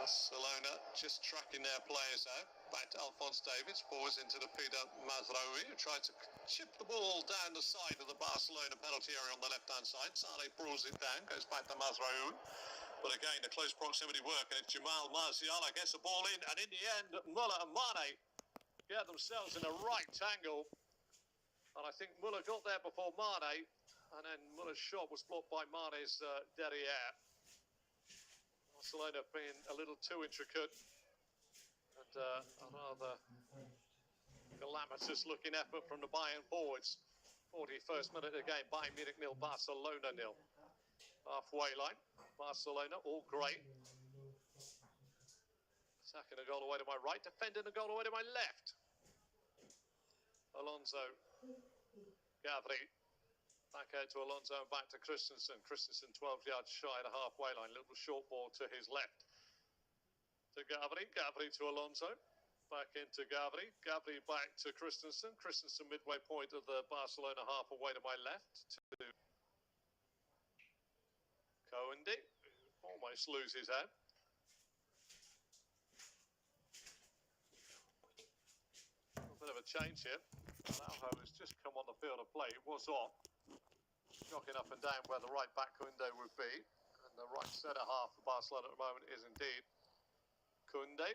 Barcelona just tracking their players out. Back to Alphonse Davies, forwards into the Peter Mazraoui, who tried to chip the ball down the side of the Barcelona penalty area on the left-hand side. Sane pulls it down, goes back to Mazraoui. But again, the close proximity work, and Jamal Musiala gets the ball in, and in the end, Muller and Mane get themselves in a right angle. And I think Muller got there before Mane, and then Muller's shot was blocked by Mane's derriere. Barcelona being a little too intricate, and a rather calamitous looking effort from the Bayern forwards. 41st minute of the game, Bayern Munich 0, Barcelona 0. Halfway line, Barcelona all great. Attacking a goal away to my right, defending a goal away to my left. Alonso, Gavri, back out to Alonso and back to Christensen. Christensen 12 yards shy of the halfway line, little short ball to his left. To Gavri, Gavri to Alonso, back into Gavri, Gavri back to Christensen. Christensen midway point of the Barcelona half away to my left to Koendi, almost loses out. A bit of a change here. Araujo has just come on the field of play. It was off. Knocking up and down where the right back Koundé would be. And the right centre half of Barcelona at the moment is indeed Koundé.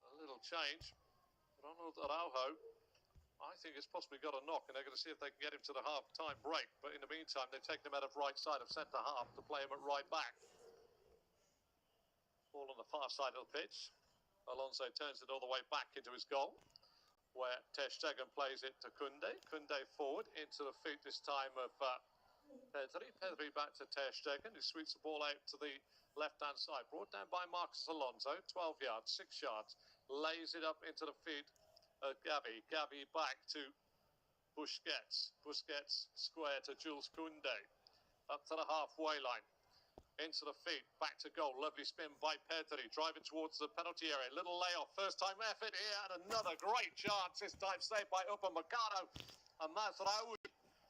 A little change. Ronald Araujo, I think it's possibly got a knock, and they're going to see if they can get him to the half-time break. But in the meantime, they've taken him out of right side of centre-half to play him at right back. Ball on the far side of the pitch. Alonso turns it all the way back into his goal, where Ter Stegen plays it to Koundé. Koundé forward into the feet this time of Pedri. Pedri back to Ter Stegen, who sweeps the ball out to the left-hand side. Brought down by Marcos Alonso, 12 yards, 6 yards. Lays it up into the feet Gavi. Gavi back to Busquets. Busquets square to Jules Koundé. Up to the halfway line. Into the feet. Back to goal. Lovely spin by Pedri. Driving towards the penalty area. Little layoff. First time effort here. And another great chance. This time saved by Upamecano. And Mazraoui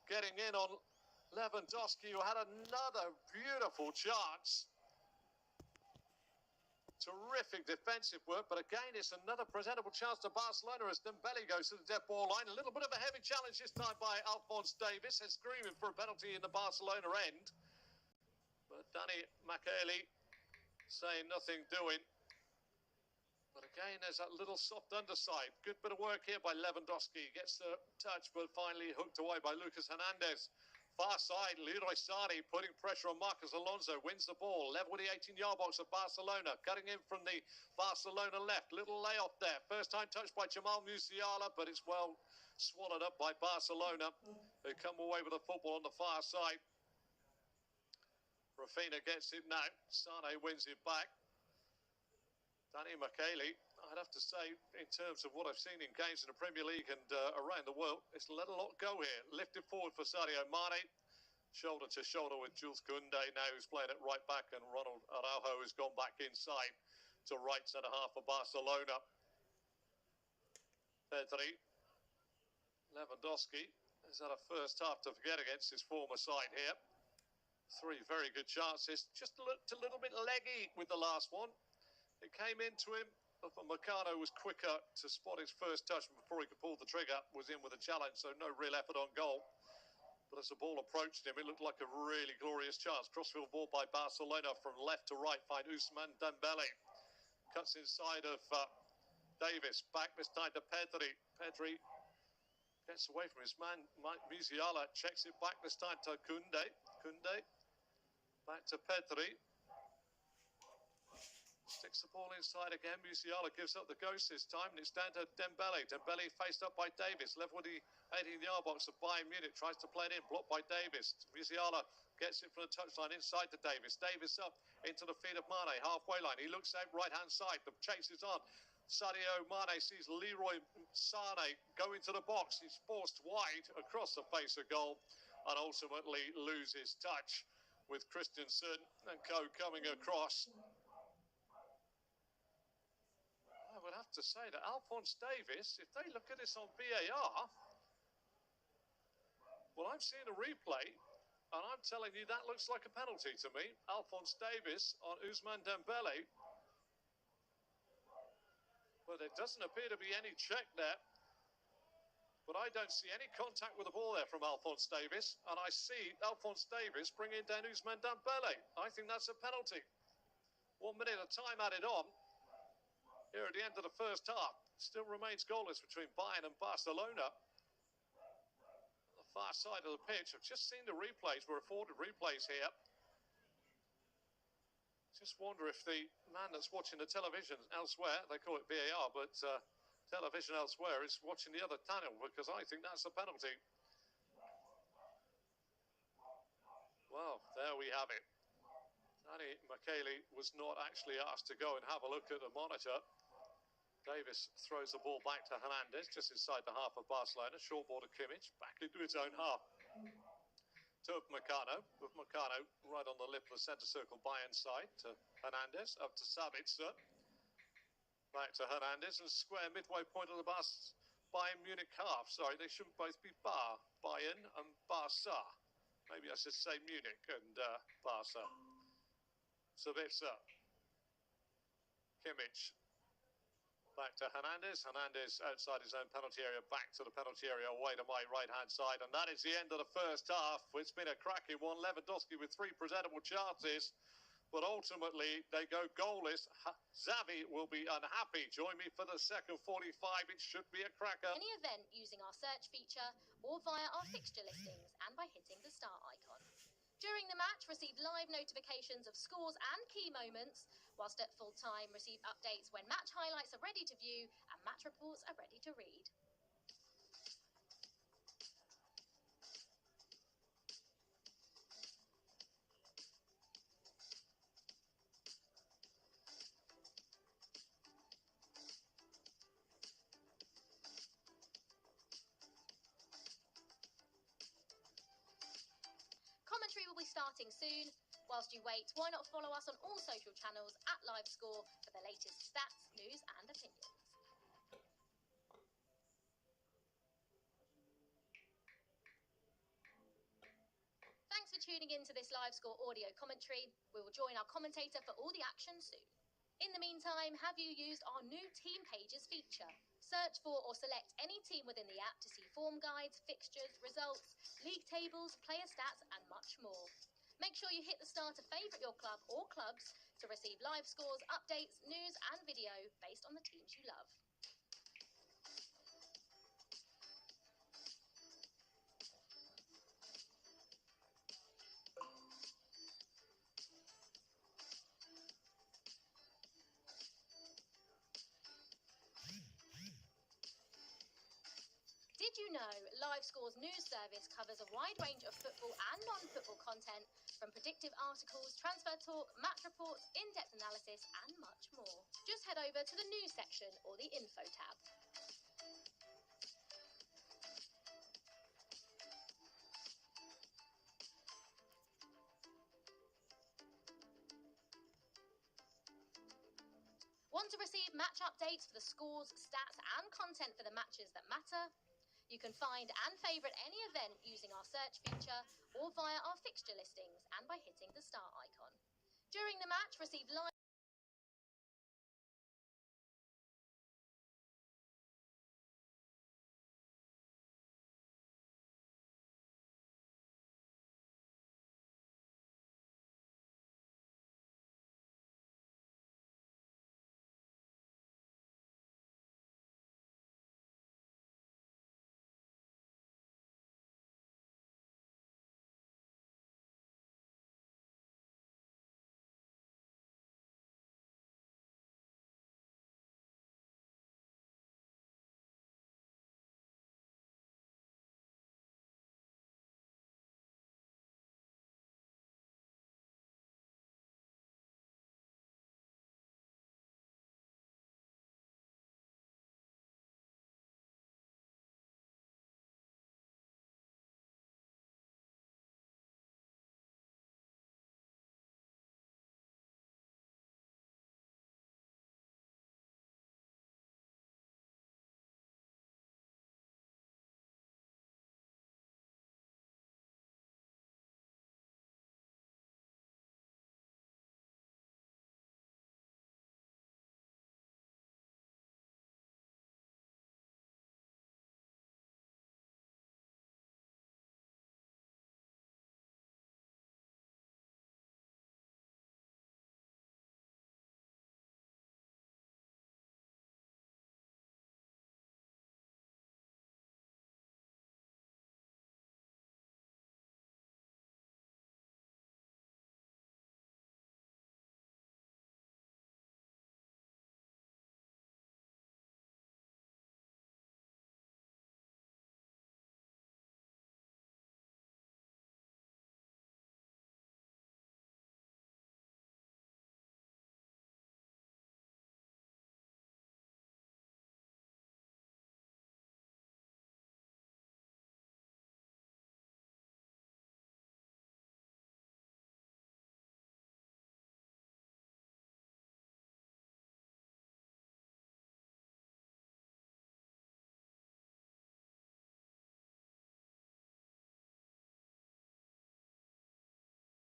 getting in on Lewandowski, who had another beautiful chance. Terrific defensive work, but again, it's another presentable chance to Barcelona as Dembele goes to the dead ball line. A little bit of a heavy challenge this time by Alphonse Davies, and screaming for a penalty in the Barcelona end. But Danny McAley saying nothing doing. But again, there's that little soft underside. Good bit of work here by Lewandowski. Gets the touch, but finally hooked away by Lucas Hernandez. Far side, Leroy Sané putting pressure on Marcos Alonso, wins the ball, level with the 18-yard box of Barcelona, cutting in from the Barcelona left, little layoff there, first time touched by Jamal Musiala, but it's well swallowed up by Barcelona. They come away with the football on the far side. Rafinha gets it now, Sané wins it back. Danny McAley, I'd have to say, in terms of what I've seen in games in the Premier League and around the world, it's let a lot go here. Lifted forward for Sadio Mane, shoulder to shoulder with Jules Koundé now, who's playing it right back, and Ronald Araujo has gone back inside to right centre half for Barcelona. Pedri, Lewandowski has had a first half to forget against his former side here. 3 very good chances, just looked a little bit leggy with the last one. It came into him, but Upamecano was quicker to spot his first touch before he could pull the trigger, was in with a challenge, so no real effort on goal. But as the ball approached him, it looked like a really glorious chance. Crossfield ball by Barcelona from left to right, find Ousmane Dembele. Cuts inside of Davies, back this time to Pedri. Pedri gets away from his man, Musiala, checks it back this time to Koundé. Koundé, back to Pedri. Sticks the ball inside again. Musiala gives up the ghost this time, and it's down to Dembele. Dembele faced up by Davies. Level with the 18-yard box of Bayern Munich. Tries to play it in. Blocked by Davies. Musiala gets it from the touchline inside to Davies. Davies up into the feet of Mane. Halfway line. He looks out right-hand side. The chase is on. Sadio Mane sees Leroy Sané go into the box. He's forced wide across the face of goal and ultimately loses touch with Christensen and co coming across. I would have have to say that Alphonse Davies, if they look at this on VAR, well, I'm seeing a replay, and I'm telling you that looks like a penalty to me. Alphonse Davies on Ousmane Dembele. But there doesn't appear to be any check there. But I don't see any contact with the ball there from Alphonse Davies. And I see Alphonse Davies bringing down Ousmane Dembele. I think that's a penalty. 1 minute of time added on. Here at the end of the first half. Still remains goalless between Bayern and Barcelona. On the far side of the pitch. I've just seen the replays. We're afforded replays here. Just wonder if the man that's watching the television elsewhere, they call it VAR, but television elsewhere, is watching the other channel, because I think that's a penalty. Well, there we have it. Danny Michele was not actually asked to go and have a look at the monitor. Davis throws the ball back to Hernandez, just inside the half of Barcelona. Short ball to Kimmich, back into its own half. To Upamecano, with Upamecano right on the lip of the centre circle Bayern side, to Hernandez, up to Sabitzer. Back to Hernandez, and square midway point of the Bayern Munich half. Sorry, they shouldn't both be Bayern and Barca. Maybe I should say Munich and Barca. Sabitzer. Kimmich. Back to Hernandez. Hernandez outside his own penalty area, back to the penalty area, away to my right-hand side. And that is the end of the first half. It's been a cracking one. Lewandowski with 3 presentable chances. But ultimately, they go goalless. Xavi will be unhappy. Join me for the second 45. It should be a cracker. Any event using our search feature or via our fixture listings and by hitting the star icon. During the match, receive live notifications of scores and key moments, whilst at full time, receive updates when match highlights are ready to view and match reports are ready to read. Commentary will be starting soon. Whilst you wait, why not follow us on all social channels at LiveScore for the latest stats, news and opinions. Thanks for tuning in to this LiveScore audio commentary. We will join our commentator for all the action soon. In the meantime, have you used our new Team Pages feature? Search for or select any team within the app to see form guides, fixtures, results, league tables, player stats and much more. Make sure you hit the star to favourite your club or clubs to receive live scores, updates, news and video based on the teams you love. Did you know LiveScore's news service covers a wide range of football and non-football content, from predictive articles, transfer talk, match reports, in-depth analysis and much more. Just head over to the news section or the info tab. Want to receive match updates for the scores, stats and content for the matches that matter? You can find and favourite any event using our search feature or via our fixture listings and by hitting the star icon. During the match, receive live